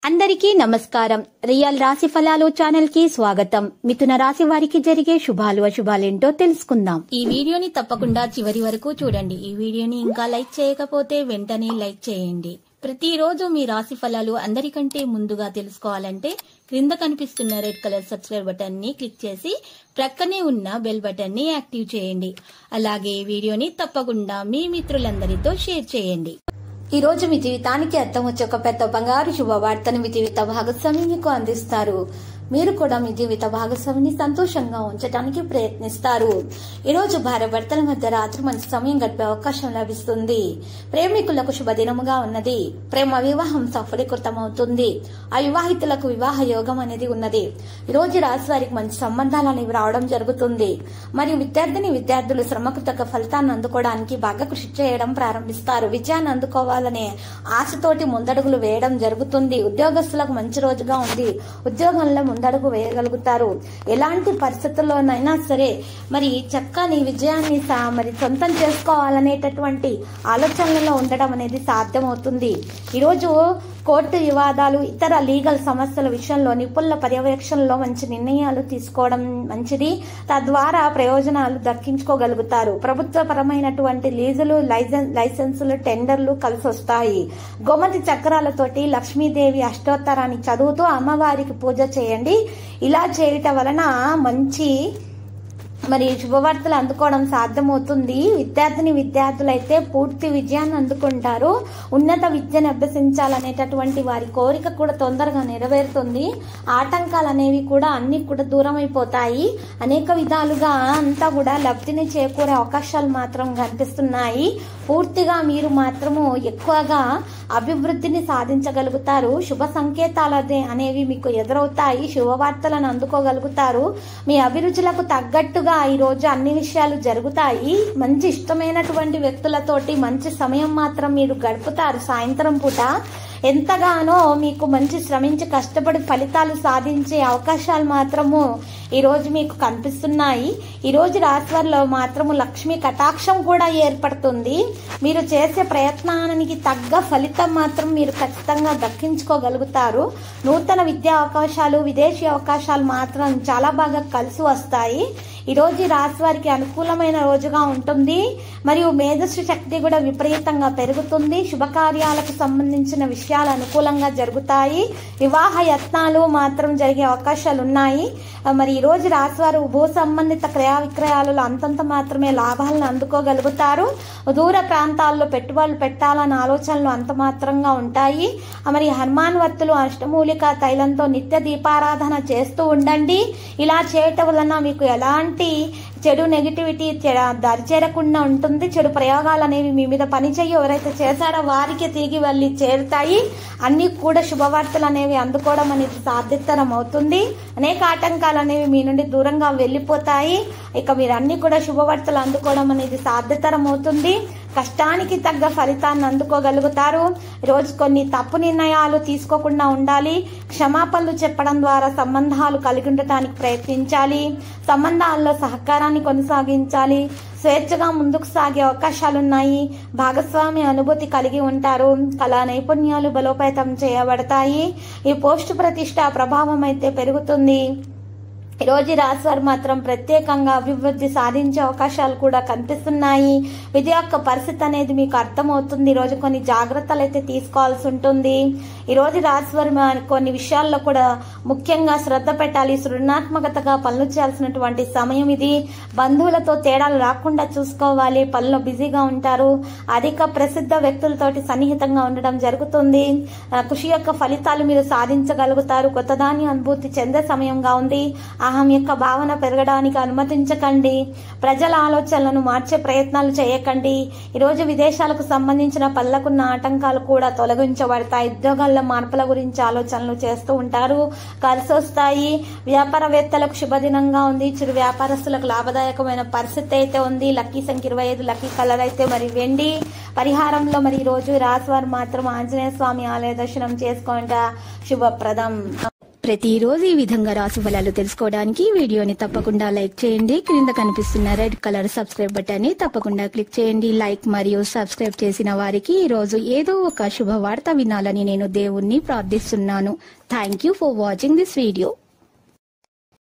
అందరికీ నమస్కారం. రియల్ రాశి ఫలాలు ఛానల్ కి స్వాగతం. మిథున రాశి వారికి జరిగే శుభాలు అశుభాలేంటో తెలుసుకుందాం. ఈ వీడియోని తప్పకుండా చివరి వరకు చూడండి. ఈ వీడియోని ఇంకా లైక్ చేయకపోతే వెంటనే లైక్ చేయండి. ప్రతిరోజు మీ రాశి ఫలాలు అందరికంటే ముందుగా తెలుసుకోవాలంటే క్రింద కనిపిస్తున్న రెడ్ కలర్ సబ్స్క్రైబ్ బటన్ ని క్లిక్ చేసి ప్రక్కనే ఉన్న బెల్ బటన్ ని యాక్టివ్ చేయండి. అలాగే ఈ వీడియోని తప్పకుండా మీ మిత్రులందరితో షేర్ చేయండి. ఈ రోజు మీ జీవితానికి అర్థం వచ్చే ఒక పెద్ద బంగారు శుభవార్తను మీ జీవిత భాగస్వామి మీకు అందిస్తారు. మీరు కూడా మీ జీవిత భాగస్వామిని సంతోషంగా ఉంచడానికి ప్రయత్నిస్తారు. ఈ రోజు భార్యాభర్తల మధ్య రాత్రి మంచి సమయం గడిపే అవకాశం లభిస్తుంది. ప్రేమికులకు శుభదినముగా ఉన్నది. ప్రేమ వివాహం సఫలీకృతమవుతుంది. అవివాహితులకు వివాహ యోగం అనేది ఉన్నది. ఈ రోజు రాశి వారికి మంచి సంబంధాలు అనేవి రావడం జరుగుతుంది. మరియు విద్యార్థులు శ్రమకృతక ఫలితాన్ని అందుకోవడానికి బాగా కృషి చేయడం ప్రారంభిస్తారు. విజయాన్ని అందుకోవాలనే ఆశతోటి ముందడుగులు వేయడం జరుగుతుంది. ఉద్యోగస్తులకు మంచి రోజుగా ఉంది. ఉద్యోగంలో ముందడుగు వేయగలుగుతారు. ఎలాంటి పరిస్థితుల్లోనైనా సరే మరి చక్కని విజయాన్ని మరి సొంతం చేసుకోవాలనేటటువంటి ఆలోచనలలో ఉండడం అనేది సాధ్యమవుతుంది. ఈరోజు కోర్టు వివాదాలు, ఇతర లీగల్ సమస్యల విషయంలో నిపుణుల పర్యవేక్షణలో మంచి నిర్ణయాలు తీసుకోవడం మంచిది. తద్వారా ప్రయోజనాలు దక్కించుకోగలుగుతారు. ప్రభుత్వపరమైనటువంటి లీజులు, లైసెన్సులు, టెండర్లు కలిసి వస్తాయి. గోమతి చక్రాలతోటి లక్ష్మీదేవి అష్టోత్తరాన్ని చదువుతూ అమ్మవారికి పూజ చేయండి. ఇలా చేయటం వలన మంచి మరి శుభవార్తలు అందుకోవడం సాధ్యమవుతుంది. విద్యార్థులైతే పూర్తి విజయాన్ని అందుకుంటారు. ఉన్నత విద్యను అభ్యసించాలనేటటువంటి వారి కోరిక కూడా తొందరగా నెరవేరుతుంది. ఆటంకాలు అనేవి కూడా అన్ని కూడా దూరం అయిపోతాయి. అనేక విధాలుగా అంతా కూడా లబ్ధిని చేకూరే అవకాశాలు మాత్రం కనిపిస్తున్నాయి. పూర్తిగా మీరు మాత్రము ఎక్కువగా అభివృద్ధిని సాధించగలుగుతారు. శుభ సంకేతాలు అనేవి మీకు ఎదురవుతాయి. శుభవార్తలను అందుకోగలుగుతారు. మీ అభిరుచులకు తగ్గట్టుగా ఈ రోజు అన్ని విషయాలు జరుగుతాయి. మంచి ఇష్టమైనటువంటి వ్యక్తులతోటి మంచి సమయం మాత్రం మీరు గడుపుతారు. సాయంత్రం పూట ఎంతగానో మీకు మంచి శ్రమించి కష్టపడి ఫలితాలు సాధించే అవకాశాలు మాత్రము ఈ రోజు మీకు కనిపిస్తున్నాయి. ఈ రోజు రాశివారిలో మాత్రము లక్ష్మీ కటాక్షం కూడా ఏర్పడుతుంది. మీరు చేసే ప్రయత్నానికి తగ్గ ఫలితం మాత్రం మీరు ఖచ్చితంగా దక్కించుకోగలుగుతారు. నూతన విద్యా అవకాశాలు, విదేశీ అవకాశాలు మాత్రం చాలా బాగా కలిసి వస్తాయి. ఈ రోజు రాశి వారికి అనుకూలమైన రోజుగా ఉంటుంది. మరియు మేధస్సు శక్తి కూడా విపరీతంగా పెరుగుతుంది. శుభకార్యాలకు సంబంధించిన విషయాలు అనుకూలంగా జరుగుతాయి. వివాహ యత్నాలు మాత్రం జరిగే అవకాశాలు ఉన్నాయి. మరి ఈ రోజు రాశి వారు భూ సంబంధిత క్రయ విక్రయాలలో అంతంత మాత్రమే లాభాలను అందుకోగలుగుతారు. దూర ప్రాంతాల్లో పెట్టుబడులు పెట్టాలన్న ఆలోచనలు అంత మాత్రంగా ఉంటాయి. మరి హనుమాన్ వత్తులు, అష్టమూలిక తైలంతో నిత్య దీపారాధన చేస్తూ ఉండండి. ఇలా చేయటం వలన మీకు ఎలాంటి చెడు నెగిటివిటీ దరిచేరకుండా ఉంటుంది. చెడు ప్రయోగాలు అనేవి మీ మీద పనిచేయి ఎవరైతే చేశారో వారికి తిరిగి వెళ్ళి చేరుతాయి. అన్ని కూడా శుభవార్తలు అనేవి అందుకోవడం అనేది సాధ్యతరం అవుతుంది. అనేక ఆటంకాలు అనేవి మీ నుండి దూరంగా వెళ్ళిపోతాయి. ఇక మీరు అన్ని కూడా శుభవార్తలు అందుకోవడం అనేది సాధ్యతరం అవుతుంది. కష్టానికి తగ్గ ఫలితాన్ని అందుకోగలుగుతారు. రోజు కొన్ని తప్పు నిర్ణయాలు తీసుకోకుండా ఉండాలి. క్షమాపణలు చెప్పడం ద్వారా సంబంధాలు కలిగి ఉండటానికి ప్రయత్నించాలి. సంబంధాల్లో సహకారాన్ని కొనసాగించాలి. స్వేచ్ఛగా ముందుకు సాగే అవకాశాలున్నాయి. భాగస్వామి అనుభూతి కలిగి ఉంటారు. కళా నైపుణ్యాలు బలోపేతం చేయబడతాయి. ఈ పోస్టు ప్రతిష్ట ప్రభావం అయితే పెరుగుతుంది. ఈ రోజు రాశి వారు మాత్రం ప్రత్యేకంగా అభివృద్ధి సాధించే అవకాశాలు కూడా కనిపిస్తున్నాయి. విధి యొక్క పరిస్థితి అనేది మీకు అర్థమవుతుంది. ఈ రోజు కొన్ని జాగ్రత్తలు అయితే తీసుకోవాల్సి ఉంటుంది. ఈ రోజు రాశి వారు కొన్ని విషయాల్లో కూడా ముఖ్యంగా శ్రద్ధ పెట్టాలి. సృజనాత్మకతగా పనులు చేయాల్సినటువంటి సమయం ఇది. బంధువులతో తేడాలు రాకుండా చూసుకోవాలి. పనులు బిజీగా ఉంటారు. అధిక ప్రసిద్ధ వ్యక్తులతోటి సన్నిహితంగా ఉండడం జరుగుతుంది. కృషి యొక్క ఫలితాలు మీరు సాధించగలుగుతారు. కొత్తదాన్ని అనుభూతి చెందే సమయంగా ఉంది. అహం యొక్క భావన పెరగడానికి అనుమతించకండి. ప్రజల ఆలోచనలను మార్చే ప్రయత్నాలు చేయకండి. ఈరోజు విదేశాలకు సంబంధించిన పనులకున్న ఆటంకాలు కూడా తొలగించబడతాయి. ఉద్యోగాల్లో మార్పుల గురించి ఆలోచనలు చేస్తూ ఉంటారు. కలిసి వస్తాయి. వ్యాపారవేత్తలకు శుభదినంగా ఉంది. చిరు వ్యాపారస్తులకు లాభదాయకమైన పరిస్థితి అయితే ఉంది. లక్కీ సంఖ్య 25, లక్కీ కలర్ అయితే మరి వెండి. పరిహారంలో మరి ఈ రోజు రాశి వారు మాత్రం ఆంజనేయ స్వామి ఆలయ దర్శనం చేసుకోవడం శుభప్రదం. ప్రతిరోజు ఈ విధంగా రాశి ఫలాలు తెలుసుకోవడానికి వీడియోని తప్పకుండా లైక్ చేయండి. క్రింద కనిపిస్తున్న రెడ్ కలర్ సబ్స్క్రైబ్ బటన్ ని తప్పకుండా క్లిక్ చేయండి. లైక్ మరియు సబ్స్క్రైబ్ చేసిన వారికి ఈ రోజు ఏదో ఒక శుభవార్త వినాలని నేను దేవుణ్ణి ప్రార్థిస్తున్నాను. Thank you for watching this video.